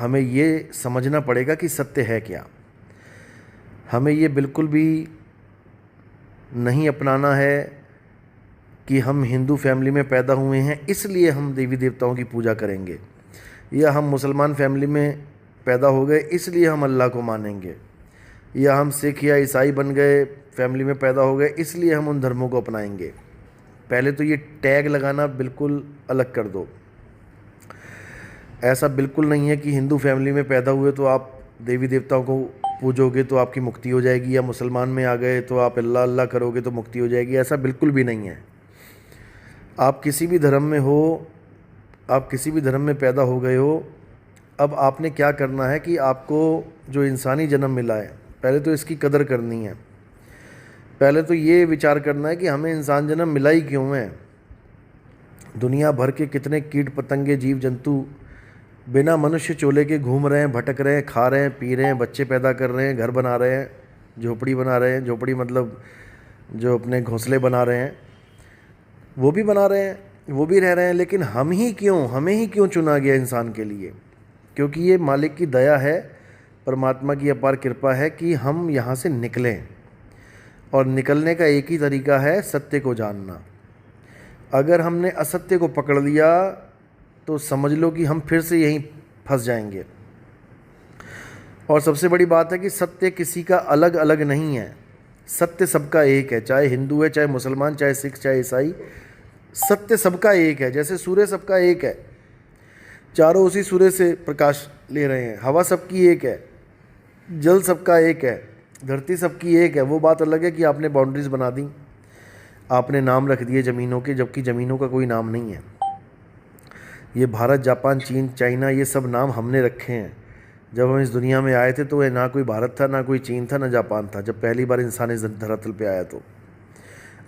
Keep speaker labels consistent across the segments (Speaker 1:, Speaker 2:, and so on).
Speaker 1: हमें ये समझना पड़ेगा कि सत्य है क्या। हमें ये बिल्कुल भी नहीं अपनाना है कि हम हिंदू फैमिली में पैदा हुए हैं इसलिए हम देवी देवताओं की पूजा करेंगे, या हम मुसलमान फैमिली में पैदा हो गए इसलिए हम अल्लाह को मानेंगे, या हम सिख या ईसाई बन गए, फैमिली में पैदा हो गए इसलिए हम उन धर्मों को अपनाएंगे। पहले तो ये टैग लगाना बिल्कुल अलग कर दो। ऐसा बिल्कुल नहीं है कि हिंदू फैमिली में पैदा हुए तो आप देवी देवताओं को पूजोगे तो आपकी मुक्ति हो जाएगी, या मुसलमान में आ गए तो आप अल्लाह अल्लाह करोगे तो मुक्ति हो जाएगी। ऐसा बिल्कुल भी नहीं है। आप किसी भी धर्म में हो, आप किसी भी धर्म में पैदा हो गए हो, अब आपने क्या करना है कि आपको जो इंसानी जन्म मिला है पहले तो इसकी कदर करनी है। पहले तो ये विचार करना है कि हमें इंसान जन्म मिला ही क्यों है। दुनिया भर के कितने कीट पतंगे जीव जंतु बिना मनुष्य चोले के घूम रहे हैं, भटक रहे हैं, खा रहे हैं, पी रहे हैं, बच्चे पैदा कर रहे हैं, घर बना रहे हैं, झोपड़ी बना रहे हैं। झोपड़ी मतलब जो अपने घोंसले बना रहे हैं वो भी बना रहे हैं, वो भी रह रहे हैं। लेकिन हमें ही क्यों चुना गया इंसान के लिए? क्योंकि ये मालिक की दया है, परमात्मा की अपार कृपा है कि हम यहाँ से निकलें। और निकलने का एक ही तरीका है, सत्य को जानना। अगर हमने असत्य को पकड़ लिया तो समझ लो कि हम फिर से यहीं फंस जाएंगे। और सबसे बड़ी बात है कि सत्य किसी का अलग अलग नहीं है, सत्य सबका एक है। चाहे हिंदू है, चाहे मुसलमान, चाहे सिख, चाहे ईसाई, सत्य सबका एक है। जैसे सूर्य सबका एक है, चारों उसी सूर्य से प्रकाश ले रहे हैं। हवा सबकी एक है, जल सबका एक है, धरती सबकी एक है। वो बात अलग है कि आपने बाउंड्रीज बना दी, आपने नाम रख दिए ज़मीनों के, जबकि ज़मीनों का कोई नाम नहीं है। ये भारत, जापान, चीन, चाइना, ये सब नाम हमने रखे हैं। जब हम इस दुनिया में आए थे तो ना कोई भारत था, ना कोई चीन था, ना जापान था, जब पहली बार इंसान इस धरातल पे आया। तो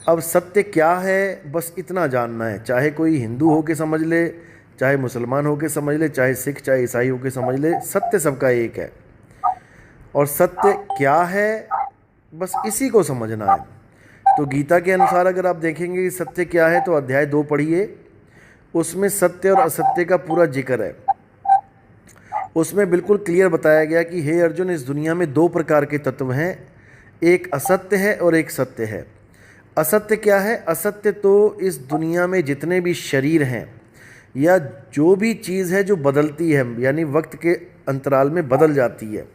Speaker 1: अब सत्य क्या है बस इतना जानना है। चाहे कोई हिंदू हो के समझ ले, चाहे मुसलमान हो के समझ ले, चाहे सिख, चाहे ईसाई हो के समझ ले, सत्य सबका एक है। और सत्य क्या है बस इसी को समझना है। तो गीता के अनुसार अगर आप देखेंगे कि सत्य क्या है तो अध्याय 2 पढ़िए, उसमें सत्य और असत्य का पूरा जिक्र है। उसमें बिल्कुल क्लियर बताया गया कि हे अर्जुन, इस दुनिया में 2 प्रकार के तत्व हैं, एक असत्य है और एक सत्य है। असत्य क्या है? असत्य तो इस दुनिया में जितने भी शरीर हैं या जो भी चीज़ है जो बदलती है, यानी वक्त के अंतराल में बदल जाती है,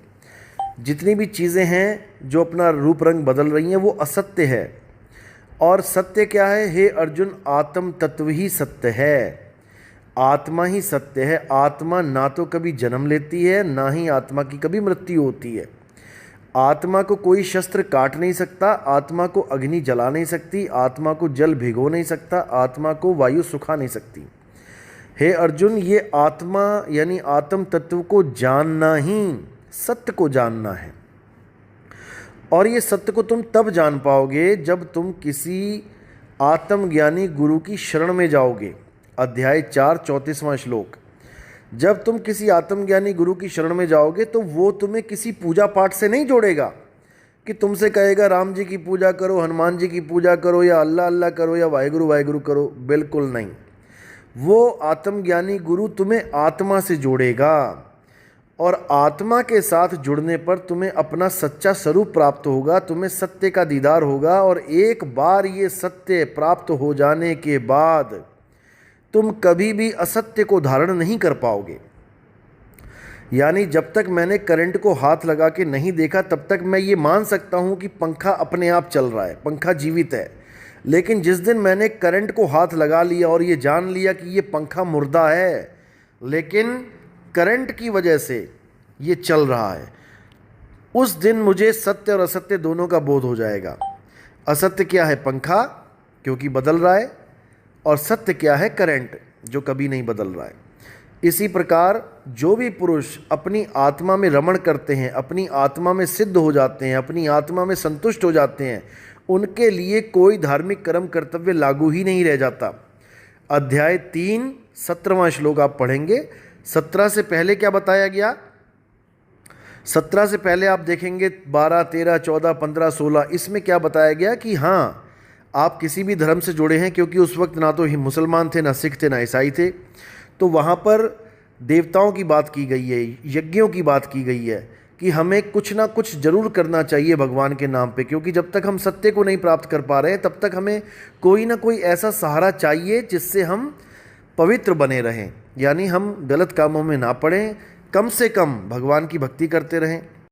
Speaker 1: जितनी भी चीज़ें हैं जो अपना रूप रंग बदल रही हैं वो असत्य है। और सत्य क्या है? हे अर्जुन, आत्म तत्व ही सत्य है, आत्मा ही सत्य है। आत्मा ना तो कभी जन्म लेती है, ना ही आत्मा की कभी मृत्यु होती है। आत्मा को कोई शस्त्र काट नहीं सकता, आत्मा को अग्नि जला नहीं सकती, आत्मा को जल भिगो नहीं सकता, आत्मा को वायु सुखा नहीं सकती। हे अर्जुन, ये आत्मा यानी आत्म तत्व को जानना ही सत्य को जानना है। और ये सत्य को तुम तब जान पाओगे जब तुम किसी आत्मज्ञानी गुरु की शरण में जाओगे। अध्याय 4 34वां श्लोक। जब तुम किसी आत्मज्ञानी गुरु की शरण में जाओगे तो वो तुम्हें किसी पूजा पाठ से नहीं जोड़ेगा कि तुमसे कहेगा राम जी की पूजा करो, हनुमान जी की पूजा करो, या अल्लाह अल्लाह करो, या वाहेगुरु वाहेगुरु करो। बिल्कुल नहीं। वो आत्मज्ञानी गुरु तुम्हें आत्मा से जोड़ेगा, और आत्मा के साथ जुड़ने पर तुम्हें अपना सच्चा स्वरूप प्राप्त होगा, तुम्हें सत्य का दीदार होगा। और एक बार ये सत्य प्राप्त हो जाने के बाद तुम कभी भी असत्य को धारण नहीं कर पाओगे। यानी जब तक मैंने करंट को हाथ लगा के नहीं देखा तब तक मैं ये मान सकता हूँ कि पंखा अपने आप चल रहा है, पंखा जीवित है। लेकिन जिस दिन मैंने करंट को हाथ लगा लिया और ये जान लिया कि ये पंखा मुर्दा है, लेकिन करंट की वजह से ये चल रहा है, उस दिन मुझे सत्य और असत्य दोनों का बोध हो जाएगा। असत्य क्या है? पंखा, क्योंकि बदल रहा है, और सत्य क्या है? करंट, जो कभी नहीं बदल रहा है। इसी प्रकार जो भी पुरुष अपनी आत्मा में रमण करते हैं, अपनी आत्मा में सिद्ध हो जाते हैं, अपनी आत्मा में संतुष्ट हो जाते हैं, उनके लिए कोई धार्मिक कर्म कर्तव्य लागू ही नहीं रह जाता। अध्याय 3 17वां श्लोक आप पढ़ेंगे। 17 से पहले क्या बताया गया? 17 से पहले आप देखेंगे 12, 13, 14, 15, 16, इसमें क्या बताया गया कि हाँ, आप किसी भी धर्म से जुड़े हैं, क्योंकि उस वक्त ना तो ही मुसलमान थे, ना सिख थे, ना ईसाई थे। तो वहाँ पर देवताओं की बात की गई है, यज्ञों की बात की गई है कि हमें कुछ ना कुछ जरूर करना चाहिए भगवान के नाम पे, क्योंकि जब तक हम सत्य को नहीं प्राप्त कर पा रहे हैं तब तक हमें कोई ना कोई ऐसा सहारा चाहिए जिससे हम पवित्र बने रहें, यानी हम गलत कामों में ना पड़ें, कम से कम भगवान की भक्ति करते रहें।